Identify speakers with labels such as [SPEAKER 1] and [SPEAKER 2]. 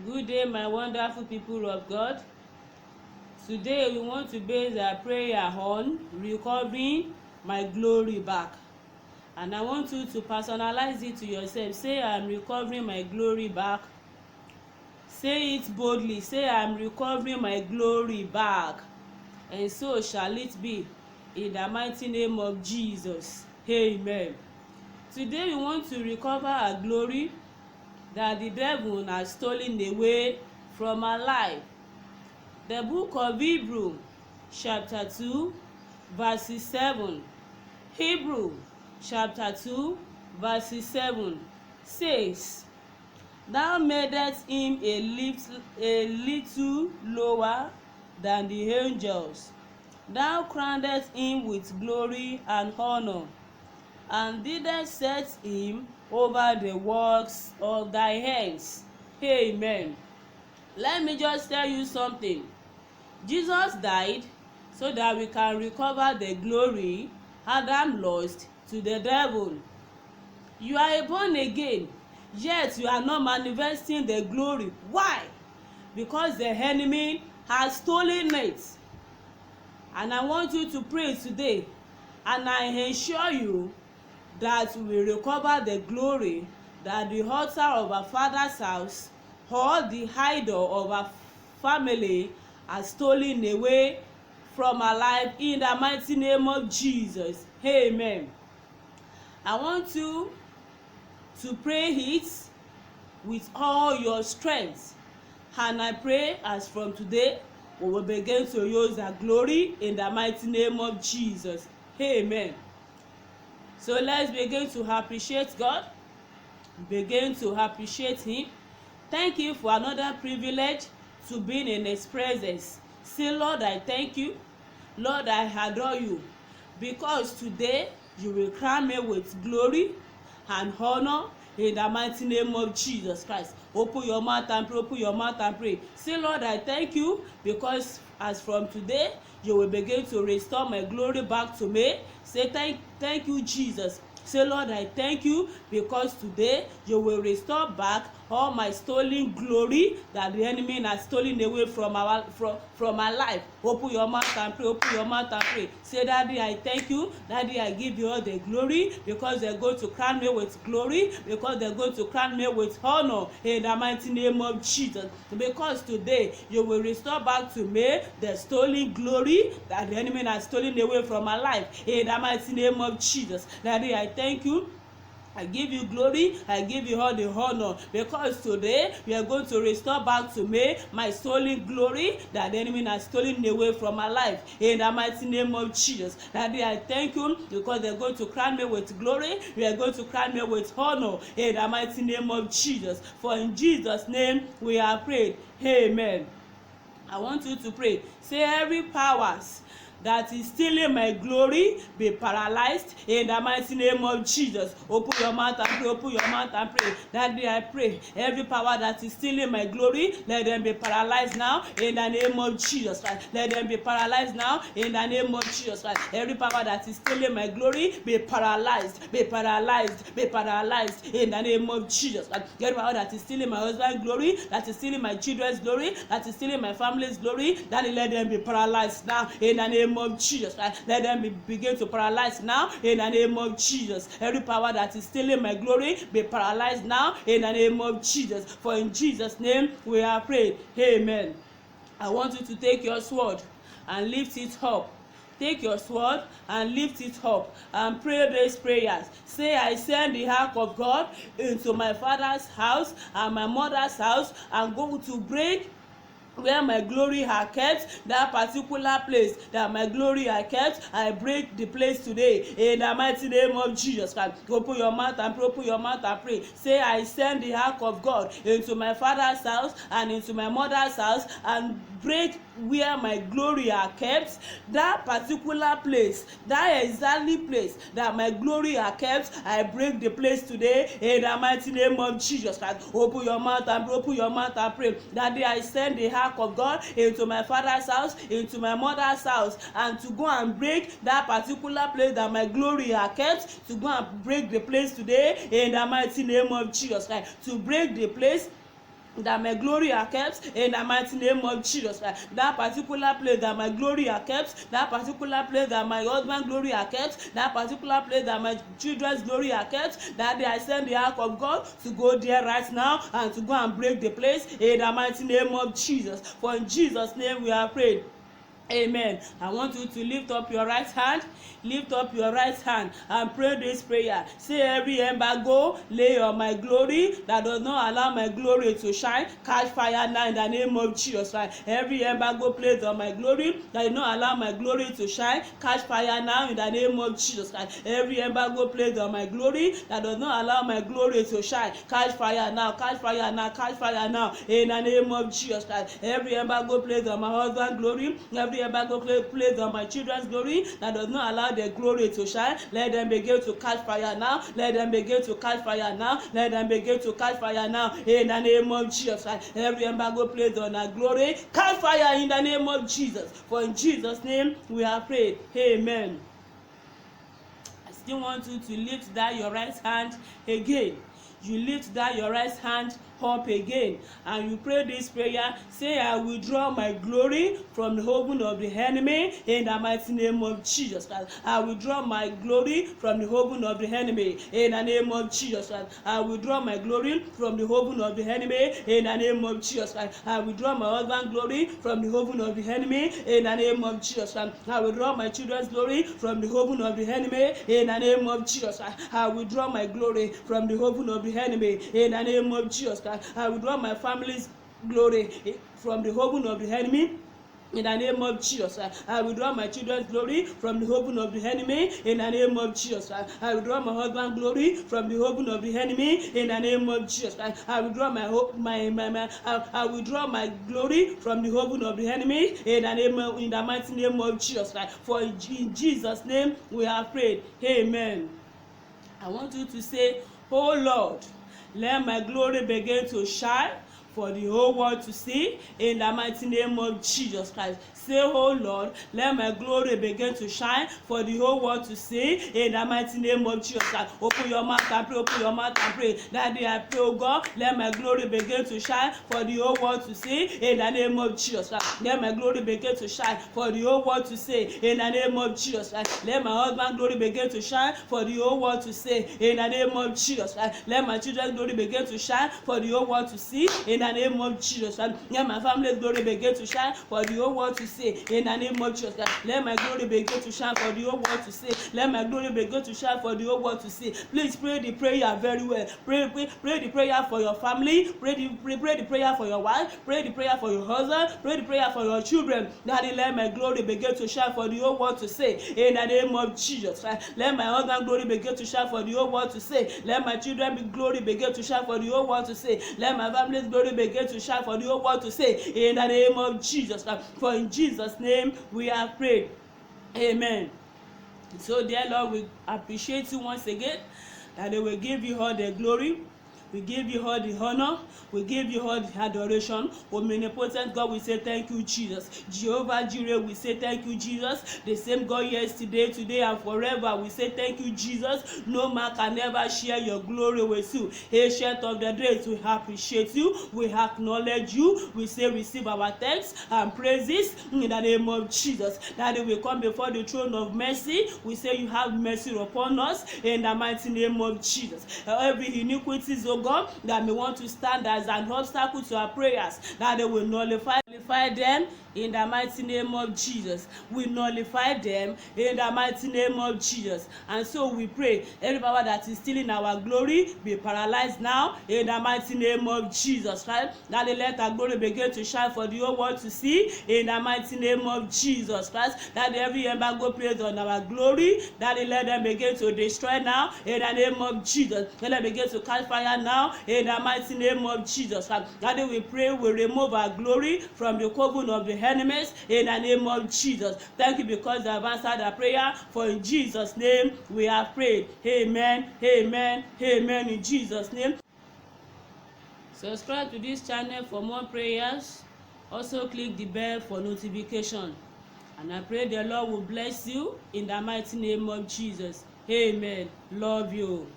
[SPEAKER 1] Good day, my wonderful people of God. Today we want to base our prayer on recovering my glory back. And I want you to personalize it to yourself. Say, I'm recovering my glory back. Say it boldly. Say, I'm recovering my glory back. And so shall it be in the mighty name of Jesus. Amen. Today we want to recover our glory that the devil has stolen away from our life. The book of Hebrew chapter 2 verses 7. Hebrew chapter 2 verses 7 says, Thou madest him a little lower than the angels. Thou crownedst him with glory and honor, and didst set him over the works of thy hands. Amen. Let me just tell you something. Jesus died so that we can recover the glory Adam lost to the devil. You are born again, yet you are not manifesting the glory. Why? Because the enemy has stolen it. And I want you to pray today, and I assure you that we will recover the glory that the altar of our father's house or the idol of our family has stolen away from our life in the mighty name of Jesus. Amen. I want you to pray it with all your strength, and I pray as from today we will begin to use our glory in the mighty name of Jesus. Amen. So let's begin to appreciate God, begin to appreciate Him. Thank you for another privilege to be in His presence. Say, Lord, I thank you. Lord, I adore you, because today you will crown me with glory and honor in the mighty name of Jesus Christ. Open your mouth and pray. Open your mouth and pray. Say, Lord, I thank you, because as from today you will begin to restore my glory back to me. Say, thank you, Jesus. Say, Lord, I thank you, because today you will restore back all my stolen glory that the enemy has stolen away from our life. Open your mouth and pray. Open your mouth and pray. Say, Daddy, I thank you. Daddy, I give you all the glory, because they're going to crown me with glory, because they're going to crown me with honor in the mighty name of Jesus. Because today you will restore back to me the stolen glory that the enemy has stolen away from my life in the mighty name of Jesus. Daddy, I thank you. I give you glory. I give you all the honor, because today we are going to restore back to me my stolen glory that the enemy has stolen away from my life in the mighty name of Jesus. Daddy, I thank you, because they're going to crown me with glory. We are going to crown me with honor in the mighty name of Jesus. For in Jesus' name we are prayed. Amen. I want you to pray. Say, every powers that is stealing my glory be paralyzed in the mighty name of Jesus. Open your mouth and pray. Open your mouth and pray. Daddy, I pray, every power that is stealing my glory, let them be paralyzed now in the name of Jesus Christ. Let them be paralyzed now in the name of Jesus Christ. Every power that is stealing my glory be paralyzed, be paralyzed, be paralyzed in the name of Jesus Christ. Every power that is stealing my husband's glory, that is stealing my children's glory, that is stealing my family's glory, Daddy, let them be paralyzed now in the name of Jesus. Let them begin to paralyze now in the name of Jesus. Every power that is stealing my glory be paralyzed now in the name of Jesus. For in Jesus' name we are prayed. Amen. I want you to take your sword and lift it up. Take your sword and lift it up and pray these prayers. Say, I send the ark of God into my father's house and my mother's house, and go to break where my glory are kept, that particular place that my glory are kept, I break the place today in the mighty name of Jesus Christ. Open your mouth and pray. Open your mouth and pray. Say, I send the ark of God into my father's house and into my mother's house, and break where my glory are kept, that particular place, that exactly place that my glory are kept, I break the place today in the mighty name of Jesus Christ. Open your mouth and pray. Open your mouth and pray. That day I send the ark of God into my father's house, into my mother's house, and to go and break that particular place that my glory are kept, to go and break the place today in the mighty name of Jesus Christ. To break the place that my glory are kept in the mighty name of Jesus Christ. That particular place that my glory are kept, that particular place that my husband glory are kept, that particular place that my children's glory are kept, that I send the ark of God to go there right now and to go and break the place in the mighty name of Jesus. For in Jesus' name we are prayed. Amen. I want you to lift up your right hand. Lift up your right hand and pray this prayer. Say, every embargo lay on my glory that does not allow my glory to shine, catch fire now in the name of Jesus Christ. Every embargo placed on my glory that does not allow my glory to shine, catch fire now in the name of Jesus Christ. Every embargo placed on my glory that does not allow my glory to shine, catch fire now, catch fire now, catch fire now in the name of Jesus Christ. Every embargo placed on my husband's glory, every embargo placed on my children's glory that does not allow their glory to shine, let them begin to catch fire now. Let them begin to catch fire now. Let them begin to catch fire now in the name of Jesus Christ. Every embargo placed on our glory, catch fire in the name of Jesus. For in Jesus' name we have prayed. Amen. I still want you to lift that your right hand again. You lift that your right hand up again and you pray this prayer. Say, I withdraw my glory from the holding of the enemy in the mighty name of Jesus Christ. I withdraw my glory from the holding of the enemy in the name of Jesus Christ. I withdraw my glory from the holding of the enemy in the name of Jesus Christ. I withdraw my husband's glory from the holding of the enemy in the name of Jesus Christ. I withdraw my children's glory from the holding of the enemy in the name of Jesus Christ. I withdraw my glory from the holding of the enemy in the name of Jesus Christ. I withdraw my family's glory from the holding of the enemy in the name of Jesus. I withdraw my children's glory from the holding of the enemy in the name of Jesus. I withdraw my husband's glory from the holding of the enemy in the name of Jesus. I withdraw I withdraw my glory from the holding of the enemy in the mighty name of Jesus. For in Jesus' name we have prayed. Amen. I want you to say, oh Lord, let my glory begin to shine for the whole world to see in the mighty name of Jesus Christ. Say, oh Lord, let my glory begin to shine for the whole world to see in the mighty name of Jesus Christ. Open your mouth and pray, open your mouth and pray. Daddy, I pray, oh God, let my glory begin to shine for the whole world to see in the name of Jesus Christ. Let my glory begin to shine for the whole world to see in the name of Jesus Christ. Let my husband's glory begin to shine for the whole world to see in the name of Jesus Christ. Let my children's glory begin to shine for the whole world to see in the name of Jesus Christ. Let my family's glory begin to shine for the whole world to see in the name of Jesus Christ. Let my glory begin to shine for the whole world to see. Let my glory begin to shine for the whole world to see. Please pray the prayer very well. Pray the prayer for your family. Pray the prayer for your wife. Pray the prayer for your husband. Pray the prayer for your children. Daddy, let my glory begin to shine for the whole world to see in the name of Jesus Christ. Let my husband glory begin to shine for the whole world to see. Let my children glory begin to shine for the whole world to see. Let my family's glory begin to shine for the whole world to see in the name of Jesus Christ. For in Jesus' name we have prayed. Amen. So dear Lord, we appreciate you once again that they will give you all the glory. We give you all the honor. We give you all the adoration. Omnipotent God, we say thank you, Jesus. Jehovah Jireh, we say thank you, Jesus. The same God yesterday, today, and forever. We say thank you, Jesus. No man can ever share your glory with you. Ancient of the days, we appreciate you. We acknowledge you. We say receive our thanks and praises in the name of Jesus. That we come before the throne of mercy. We say you have mercy upon us in the mighty name of Jesus. Every iniquity, oh God, that may want to stand as an obstacle to our prayers, that they will nullify them in the mighty name of Jesus. We nullify them in the mighty name of Jesus. And so we pray, every power that is stealing our glory be paralyzed now in the mighty name of Jesus, right? That they let our glory begin to shine for the whole world to see in the mighty name of Jesus Christ. That every embargo placed on our glory, that they let them begin to destroy now in the name of Jesus. Let them begin to catch fire now in the mighty name of Jesus. That we pray we remove our glory from the coven of the enemies in the name of Jesus. Thank you because you have answered our prayer. For in Jesus' name we have prayed. Amen. Amen. Amen. In Jesus' name. Subscribe to this channel for more prayers. Also click the bell for notification. And I pray the Lord will bless you in the mighty name of Jesus. Amen. Love you.